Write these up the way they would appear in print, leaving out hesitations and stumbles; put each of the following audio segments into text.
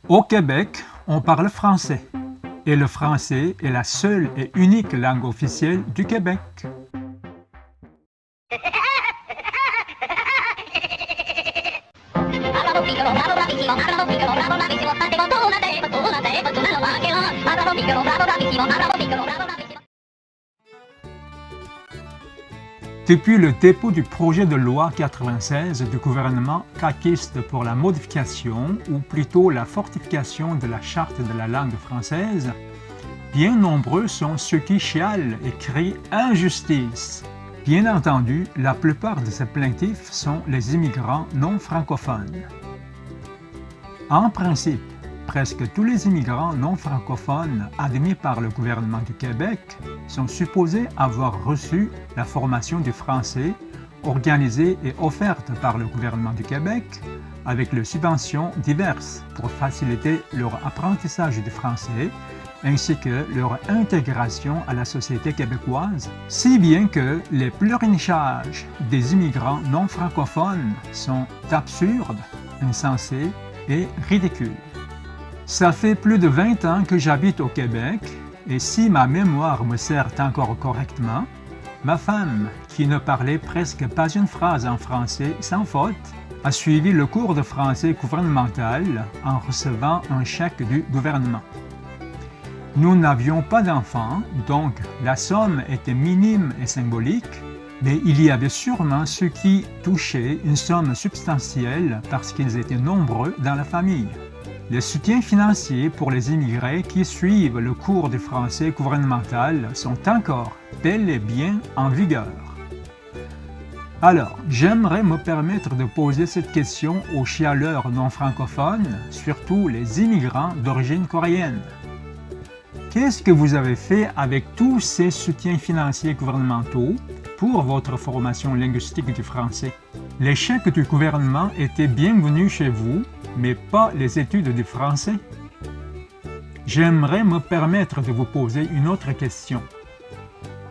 Au Québec, on parle français et le français est la seule et unique langue officielle du Québec. Depuis le dépôt du projet de loi 96 du gouvernement caquiste pour la modification, ou plutôt la fortification de la charte de la langue française, bien nombreux sont ceux qui chialent et crient « injustice ». Bien entendu, la plupart de ces plaintifs sont les immigrants non francophones. En principe, presque tous les immigrants non francophones admis par le gouvernement du Québec sont supposés avoir reçu la formation du français organisée et offerte par le gouvernement du Québec avec les subventions diverses pour faciliter leur apprentissage du français ainsi que leur intégration à la société québécoise, si bien que les pleurnichages des immigrants non francophones sont absurdes, insensés et ridicules. Ça fait plus de 20 ans que j'habite au Québec et si ma mémoire me sert encore correctement, ma femme, qui ne parlait presque pas une phrase en français sans faute, a suivi le cours de français gouvernemental en recevant un chèque du gouvernement. Nous n'avions pas d'enfants, donc la somme était minime et symbolique, mais il y avait sûrement ceux qui touchaient une somme substantielle parce qu'ils étaient nombreux dans la famille. Les soutiens financiers pour les immigrés qui suivent le cours du français gouvernemental sont encore bel et bien en vigueur. Alors, j'aimerais me permettre de poser cette question aux chialeurs non francophones, surtout les immigrants d'origine coréenne. Qu'est-ce que vous avez fait avec tous ces soutiens financiers gouvernementaux pour votre formation linguistique du français? Les chèques du gouvernement étaient bienvenus chez vous, mais pas les études du français. J'aimerais me permettre de vous poser une autre question.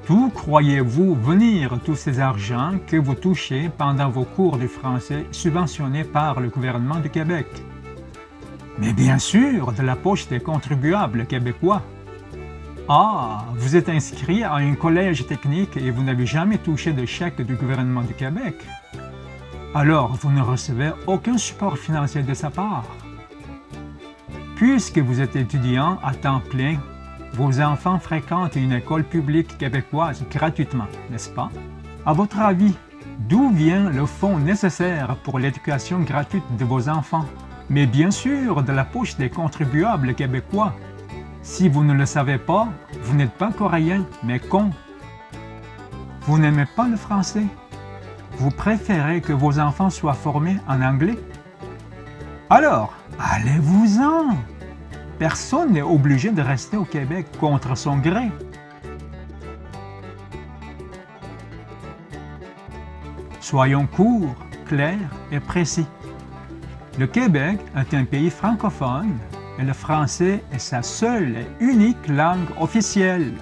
D'où croyez-vous venir tous ces argents que vous touchez pendant vos cours du français subventionnés par le gouvernement du Québec? Mais bien sûr, de la poche des contribuables québécois. Ah, vous êtes inscrit à un collège technique et vous n'avez jamais touché de chèque du gouvernement du Québec. Alors, vous ne recevez aucun support financier de sa part. Puisque vous êtes étudiant à temps plein, vos enfants fréquentent une école publique québécoise gratuitement, n'est-ce pas? À votre avis, d'où vient le fonds nécessaire pour l'éducation gratuite de vos enfants? Mais bien sûr, de la poche des contribuables québécois. Si vous ne le savez pas, vous n'êtes pas coréen, mais con. Vous n'aimez pas le français? Vous préférez que vos enfants soient formés en anglais? Alors, allez-vous-en! Personne n'est obligé de rester au Québec contre son gré. Soyons courts, clairs et précis. Le Québec est un pays francophone et le français est sa seule et unique langue officielle.